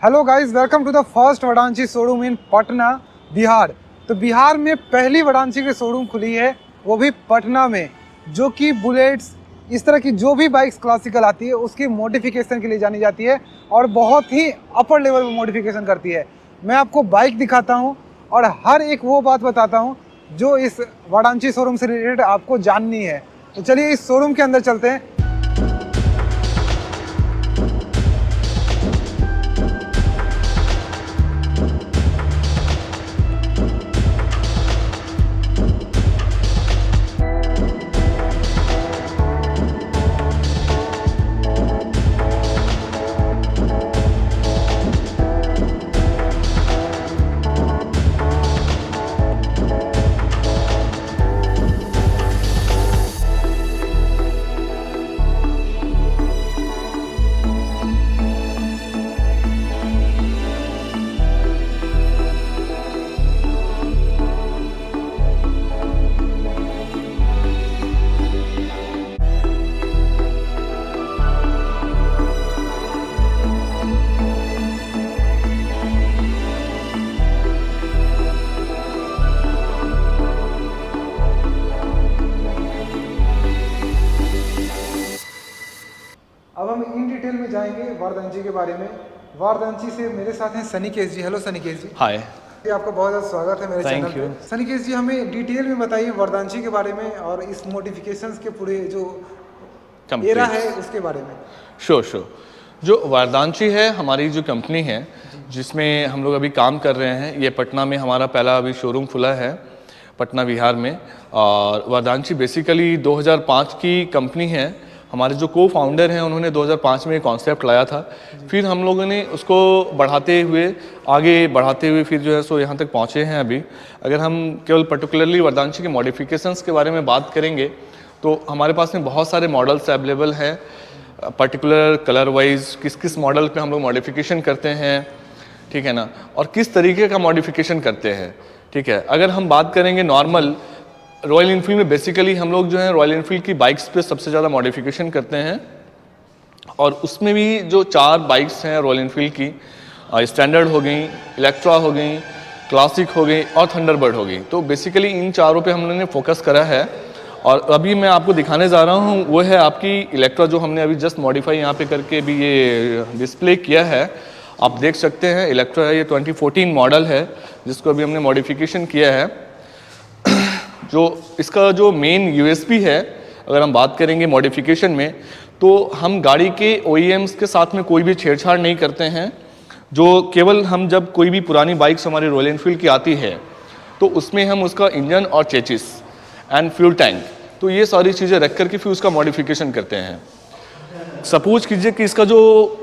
Hello guys, welcome to the first वडांची showroom in Patna, Bihar. तो बिहार में पहली वडांची की शोरूम खुली है, वो भी पटना में, जो कि बुलेट्स, इस तरह की जो भी बाइक्स क्लासिकल आती है उसकी मॉडिफिकेशन के लिए जानी जाती है और बहुत ही अपर लेवल में मॉडिफिकेशन करती है। मैं आपको बाइक दिखाता हूँ और हर एक वो बात बताता हूँ जो इस वडांची शोरूम से रिलेटेड आपको जाननी है। तो चलिए इस शोरूम के अंदर चलते हैं। अब हम इन डिटेल में जाएंगे वारदांची के बारे में। वारदांची से मेरे साथ हैं सनीकेश जी। हेलो सनीकेश जी। हाय। जी, आपका बहुत ज़्यादा स्वागत है मेरे चैनल पे। सनीकेश जी, हमें डिटेल में बताइए वारदांची के बारे में और इस मॉडिफिकेशंस के पूरे जो एरा है उसके बारे में। श्योर। जो वारदांची है हमारी जो कंपनी है जिसमें हम लोग अभी काम कर रहे हैं, ये पटना में हमारा पहला अभी शोरूम खुला है, पटना बिहार में। और वारदांची बेसिकली 2005 की कंपनी है। हमारे जो को फाउंडर हैं उन्होंने 2005 में कॉन्सेप्ट लाया था, फिर हम लोगों ने उसको आगे बढ़ाते हुए फिर जो है सो यहाँ तक पहुँचे हैं अभी। अगर हम केवल पर्टिकुलरली वारदांची के मॉडिफिकेशंस के बारे में बात करेंगे तो हमारे पास में बहुत सारे मॉडल्स अवेलेबल हैं। पर्टिकुलर कलर वाइज किस मॉडल पे हम लोग मॉडिफिकेशन करते हैं, ठीक है ना, और किस तरीके का मॉडिफिकेशन करते हैं, ठीक है। अगर हम बात करेंगे नॉर्मल रॉयल इनफील्ड में, बेसिकली हम लोग जो है रॉयल इनफील्ड की बाइक्स पे सबसे ज़्यादा मॉडिफिकेशन करते हैं। और उसमें भी जो 4 बाइक्स हैं रॉयल इनफील्ड की, स्टैंडर्ड हो गई, इलेक्ट्रा हो गई, क्लासिक हो गई और थंडरबर्ड हो गई। तो बेसिकली इन चारों पे हम लोगों ने फोकस करा है। और अभी मैं आपको दिखाने जा रहा हूँ वो है आपकी इलेक्ट्रा, जो हमने अभी जस्ट मॉडिफाई यहाँ पे करके भी ये डिस्प्ले किया है। आप देख सकते हैं इलेक्ट्रा है, ये 2014 मॉडल है जिसको अभी हमने मॉडिफिकेशन किया है। जो इसका जो मेन यूएसपी है, अगर हम बात करेंगे मॉडिफिकेशन में, तो हम गाड़ी के OEMs के साथ में कोई भी छेड़छाड़ नहीं करते हैं। जो केवल हम जब कोई भी पुरानी बाइक्स हमारी रॉयल एनफील्ड की आती है तो उसमें हम उसका इंजन और चेचिस एंड फ्यूल टैंक, तो ये सारी चीज़ें रख करके फिर उसका मॉडिफिकेशन करते हैं। सपोज कीजिए कि इसका जो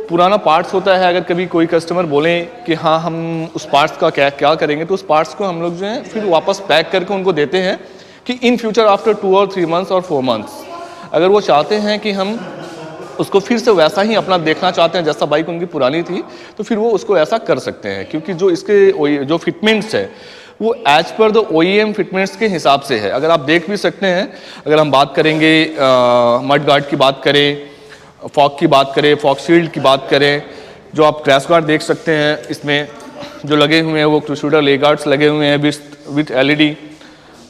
पुराना पार्ट्स होता है, अगर कभी कोई कस्टमर बोले कि हाँ हम उस पार्ट्स का क्या करेंगे, तो उस पार्ट्स को हम लोग जो है फिर वापस पैक करके उनको देते हैं कि इन फ्यूचर आफ्टर 2 और 3 मंथ्स और 4 मंथ्स अगर वो चाहते हैं कि हम उसको फिर से वैसा ही अपना देखना चाहते हैं जैसा बाइक उनकी पुरानी थी, तो फिर वो उसको ऐसा कर सकते हैं। क्योंकि जो इसके जो फिटमेंट्स है वो as per the OEM fitments के हिसाब से है। अगर आप देख भी सकते हैं, अगर हम बात करेंगे मड गार्ड की बात करें, फॉग की बात करें, फॉग शील्ड की बात करें, जो आप क्रैश गार्ड देख सकते हैं इसमें जो लगे हुए हैं वो क्रूशूडर ले गार्ड्स लगे हुए हैं विथ LED,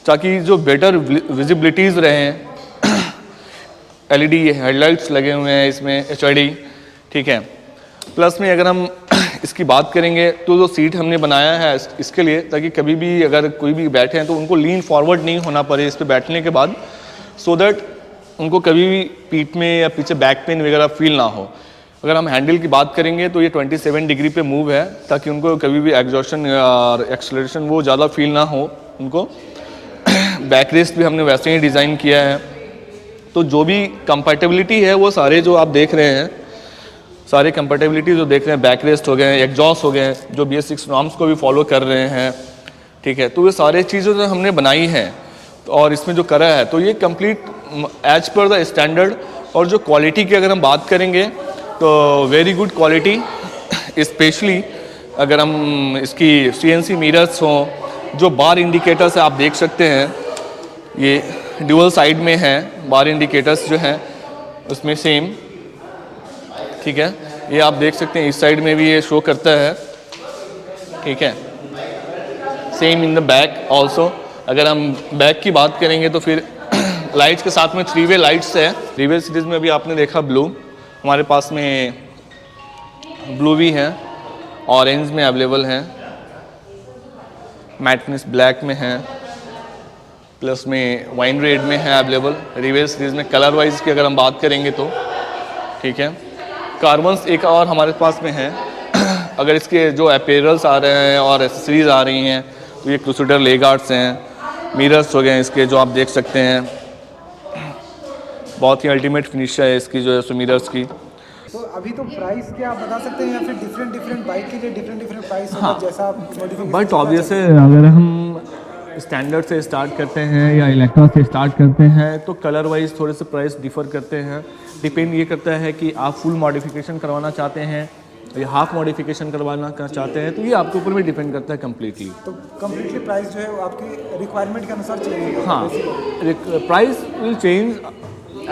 ताकि जो बेटर विजिबिलिटीज़ रहें। LED हेडलाइट्स लगे हुए हैं इसमें HID, ठीक है। प्लस में अगर हम इसकी बात करेंगे तो जो सीट हमने बनाया है इसके लिए, ताकि कभी भी अगर कोई भी बैठे हैं तो उनको लीन फॉरवर्ड नहीं होना पड़े इस पर बैठने के बाद, सो दैट उनको कभी भी पीठ में या पीछे बैक पेन वगैरह फील ना हो। अगर हम हैंडल की बात करेंगे तो ये 27 डिग्री पे मूव है, ताकि उनको कभी भी एग्जॉशन या एक्सेलरेशन वो ज़्यादा फील ना हो उनको। बैक रेस्ट भी हमने वैसे ही डिज़ाइन किया है। तो जो भी कंपैटिबिलिटी है वो सारे जो आप देख रहे हैं, सारे कंपैटिबिलिटी जो देख रहे हैं, बैक रेस्ट हो गए, एग्जॉस्ट हो गए, जो BS6 नॉर्म्स को भी फॉलो कर रहे हैं, ठीक है। तो ये सारे चीज़ें जो हमने बनाई हैं और इसमें जो करा है, तो ये complete as per the standard. और जो क्वालिटी की अगर हम बात करेंगे तो वेरी गुड क्वालिटी, स्पेशली अगर हम इसकी CNC मिरर्स हों, जो बार इंडिकेटर्स आप देख सकते हैं, ये ड्यूअल साइड में है बार इंडिकेटर्स जो हैं उसमें सेम, ठीक है। ये आप देख सकते हैं, इस साइड में भी ये शो करता है, ठीक है। Same in the back also. अगर हम बैक की बात करेंगे तो फिर लाइट्स के साथ में 3-वे लाइट्स है। 3-वे सीरीज़ में भी आपने देखा ब्लू, हमारे पास में ब्लू भी है, ऑरेंज में अवेलेबल है, मैटनेस ब्लैक में है, प्लस में वाइन रेड में है अवेलेबल। रिवेल सीरीज़ में कलर वाइज की अगर हम बात करेंगे तो ठीक है। कार्बन्स एक और हमारे पास में है। अगर इसके जो अपीयरल्स आ रहे हैं और एसेसरीज आ रही हैं तो ये क्रूसेडर लेग आर्ट्स हैं, मिरर्स हो गए इसके जो आप देख सकते हैं, बहुत ही अल्टीमेट फिनिश है इसकी जो है सो मिरर्स की। तो अभी तो प्राइस क्या आप बता सकते हैं या फिर डिफरेंट बाइक के लिए डिफरेंट प्राइस होगा, हाँ, जैसा आप modification बट करना ऑब्वियस चाहते है अगर हम स्टैंडर्ड से स्टार्ट करते हैं या इलेक्ट्रा से स्टार्ट करते हैं तो कलर वाइज थोड़े से प्राइस डिफर करते हैं। डिपेंड ये करता है कि आप फुल मॉडिफिकेशन करवाना चाहते हैं या हाफ मॉडिफिकेशन करवाना चाहते हैं, तो ये आपके ऊपर भी डिपेंड करता है कम्प्लीटली। तो कम्प्लीटली प्राइस जो है वो आपकी रिक्वायरमेंट के अनुसार चेंज होगा। हाँ, price will change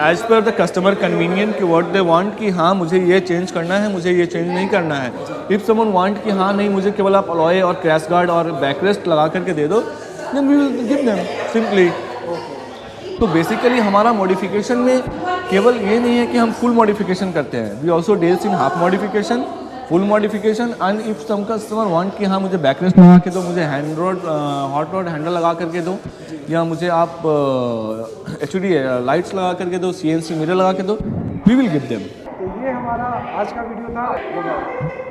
as per the customer convenient कि व्हाट दे वांट, कि हाँ मुझे ये चेंज करना है, मुझे ये चेंज नहीं करना है। इफ़ समवन वांट कि हाँ नहीं मुझे केवल आप अलॉय और क्रैश गार्ड और बैकरेस्ट लगा करके दे दो, then we will give them simply. तो बेसिकली हमारा मॉडिफिकेशन में केवल ये नहीं है कि हम फुल मॉडिफिकेशन करते हैं, we also deals in half modification, full modification. And if some customer want कि हाँ मुझे बैकरेस्ट लगा के दो, मुझे hand rod hot rod handle लगा करके दो, या मुझे आप HUD लाइट्स लगा करके दो, CNC मिरर लगा के दो, वी विल गिव देम। तो ये हमारा आज का वीडियो था।